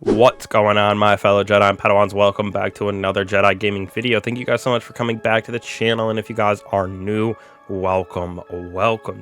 What's going on, my fellow Jedi and Padawans? Welcome back to another Jedi gaming video. Thank you guys so much for coming back to the channel, and if you guys are new, welcome.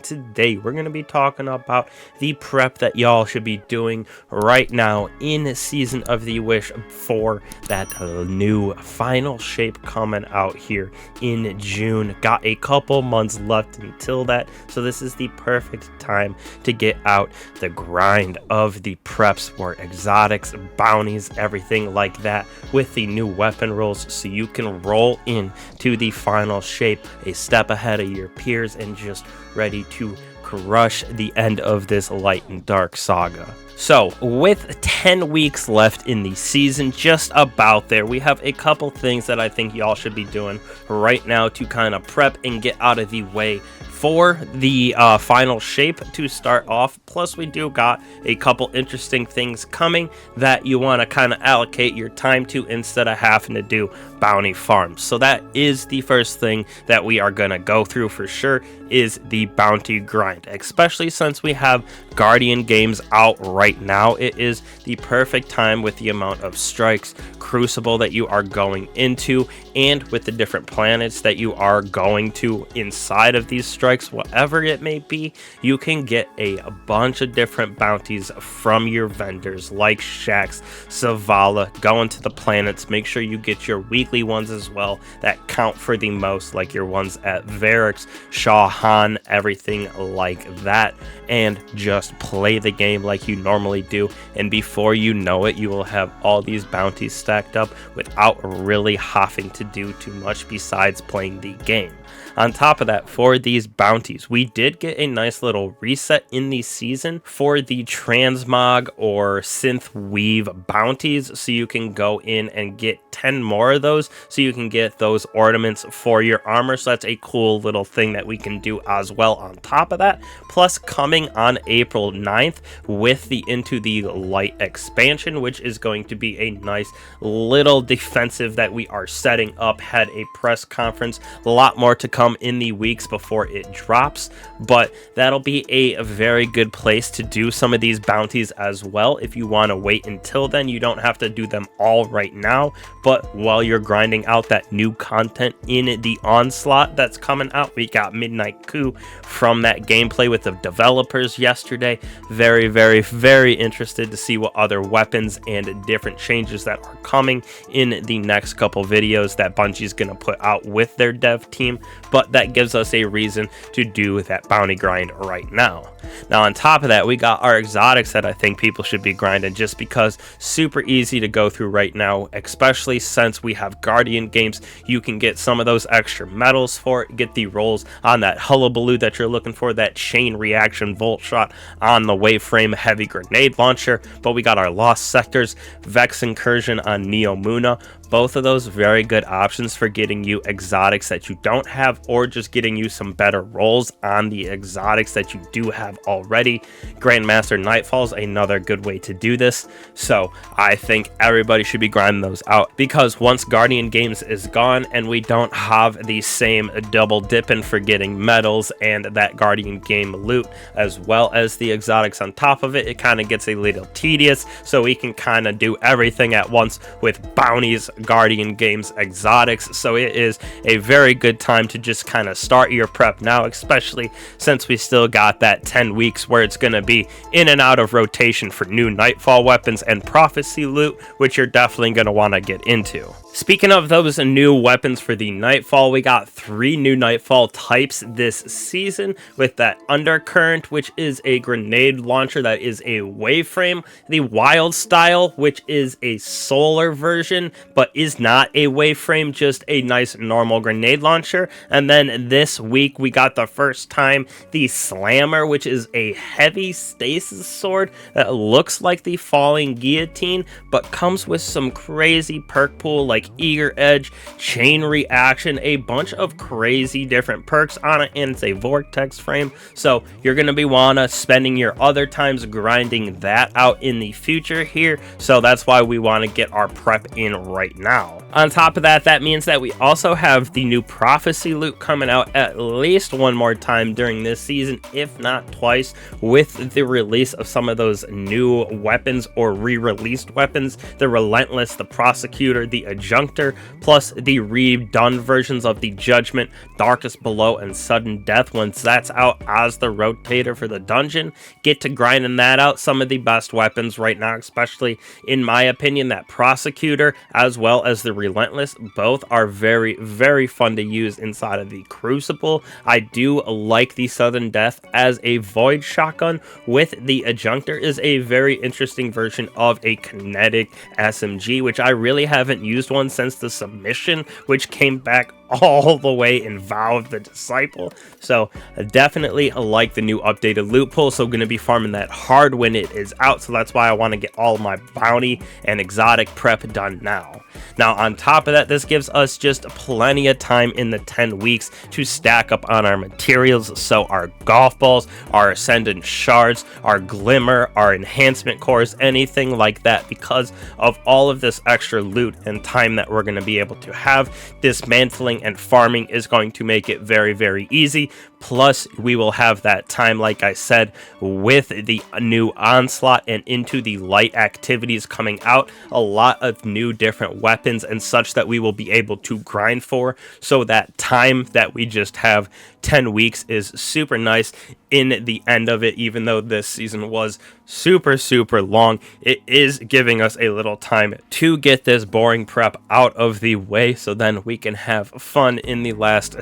Today we're going to be talking about the prep that y'all should be doing right now in Season of the Wish for that new final shape coming out here in June. Got a couple months left until that, so this is the perfect time to get out the grind of the preps for exotics, bounties, everything like that with the new weapon rules, so you can roll in to the final shape a step ahead of your peers and just ready to crush the end of this light and dark saga. So with 10 weeks left in the season, just about there, we have a couple things that I think y'all should be doing right now to kind of prep and get out of the way for the final shape to start off. Plus we do got a couple interesting things coming that you want to kind of allocate your time to instead of having to do bounty farms. So that is the first thing that we are going to go through for sure, is the bounty grind, especially since we have Guardian games out right now. It is the perfect time with the amount of strikes, crucible that you are going into, and with the different planets that you are going to inside of these strikes, whatever it may be, you can get a bunch of different bounties from your vendors like Shaxx, Zavala. Go into the planets, make sure you get your weekly ones as well that count for the most, like your ones at Varix, Shahan, everything like that, and just play the game like you normally do, and before you know it, you will have all these bounties stacked up without really having to do too much besides playing the game. On top of that, for these bounties, we did get a nice little reset in the season for the transmog or synth weave bounties, so you can go in and get 10 more of those, so you can get those ornaments for your armor. So that's a cool little thing that we can do as well on top of that. Plus, coming on April 9th with the Into the Light expansion, which is going to be a nice little defensive that we are setting up. Had a press conference, a lot more to come in the weeks before it drops, but that'll be a very good place to do some of these bounties as well. If you want to wait until then, you don't have to do them all right now, but while you're grinding out that new content in the Onslaught that's coming out, we got Midnight Coup from that gameplay with the developers yesterday. Very interested to see what other weapons and different changes that are coming in the next couple videos that Bungie's gonna put out with their dev team, but that gives us a reason to do that bounty grind right now. Now on top of that, we got our exotics that I think people should be grinding, just because super easy to go through right now, especially since we have Guardian games. You can get some of those extra medals for it, get the rolls on that hullabaloo that you're looking for, that chain reaction volt shot on the waveframe heavy grenade launcher. But we got our lost sectors, Vex Incursion on Neo Muna. Both of those very good options for getting you exotics that you don't have, or just getting you some better rolls on the exotics that you do have already. Grandmaster Nightfall is another good way to do this, so I think everybody should be grinding those out, because once Guardian games is gone and we don't have the same double dipping for getting medals and that Guardian game loot as well as the exotics on top of it, it kind of gets a little tedious. So we can kind of do everything at once with bounties, Guardian games, exotics. So it is a very good time to just kind of start your prep now, especially since we still got that 10 weeks where it's going to be in and out of rotation for new Nightfall weapons and prophecy loot, which you're definitely going to want to get into. Speaking of those new weapons for the Nightfall, we got 3 new Nightfall types this season, with that Undercurrent, which is a grenade launcher that is a waveframe, the Wild Style, which is a solar version but is not a waveframe, just a nice normal grenade launcher. And then this week we got the first time the Slammer, which is a heavy stasis sword that looks like the Falling Guillotine but comes with some crazy perk pool like Eager Edge, Chain Reaction, a bunch of crazy different perks on it, and it's a vortex frame, so you're going to be spending your other times grinding that out in the future here. So that's why we want to get our prep in right right now. On top of that, that means that we also have the new prophecy loot coming out at least one more time during this season, if not twice, with the release of some of those new weapons or re-released weapons: the Relentless, the Prosecutor, the Adjunctor, plus the redone versions of the Judgment, Darkest Below, and Sudden Death. Once that's out as the rotator for the dungeon, get to grinding that out. Some of the best weapons right now, especially in my opinion, that Prosecutor as well as the Relentless, both are very, very fun to use inside of the Crucible. I do like the Sudden Death as a void shotgun with the Adjunctor is a very interesting version of a kinetic SMG, which I really haven't used one since the submission, which came back all the way in Vow of the Disciple. So definitely like the new updated loot pool. So going to be farming that hard when it is out, so that's why I want to get all of my bounty and exotic prep done now. Now on top of that, this gives us just plenty of time in the 10 weeks to stack up on our materials. So our golf balls, our ascendant shards, our glimmer, our enhancement cores, anything like that, because of all of this extra loot and time that we're going to be able to have. Dismantling and farming is going to make it very, very easy. Plus we will have that time, like I said, with the new onslaught and into the light activities coming out, a lot of new different weapons and such that we will be able to grind for. So that time that we just have, 10 weeks, is super nice in the end of it. Even though this season was super long, it is giving us a little time to get this boring prep out of the way, so then we can have fun in the last,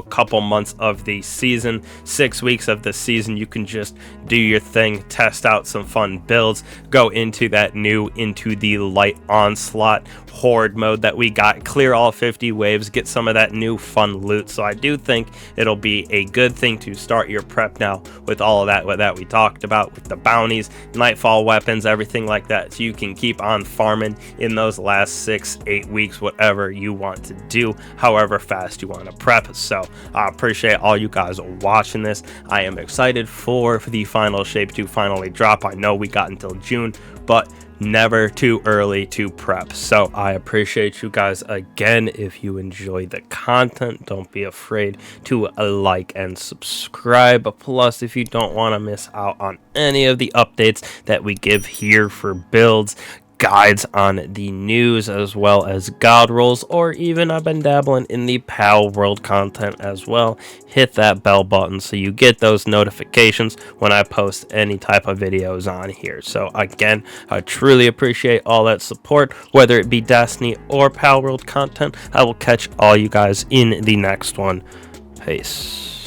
couple months of the season. 6 weeks of the season, you can just do your thing, test out some fun builds, go into the light onslaught horde mode that we got, clear all 50 waves, get some of that new fun loot. So I do think it'll be a good thing to start your prep now with all of that we talked about, with the bounties, Nightfall weapons, everything like that, so you can keep on farming in those last 6-8 weeks, whatever you want to do, however fast you want to prep. So I appreciate all you guys watching this. I am excited for the final shape to finally drop. I know we got until June, but never too early to prep. So I appreciate you guys again. If you enjoy the content, don't be afraid to like and subscribe. Plus, if you don't want to miss out on any of the updates that we give here for builds, guides on the news, as well as god rolls, or even I've been dabbling in the PAL world content as well, hit that bell button so you get those notifications when I post any type of videos on here. So again, I truly appreciate all that support, whether it be Destiny or PAL world content. I will catch all you guys in the next one. Peace.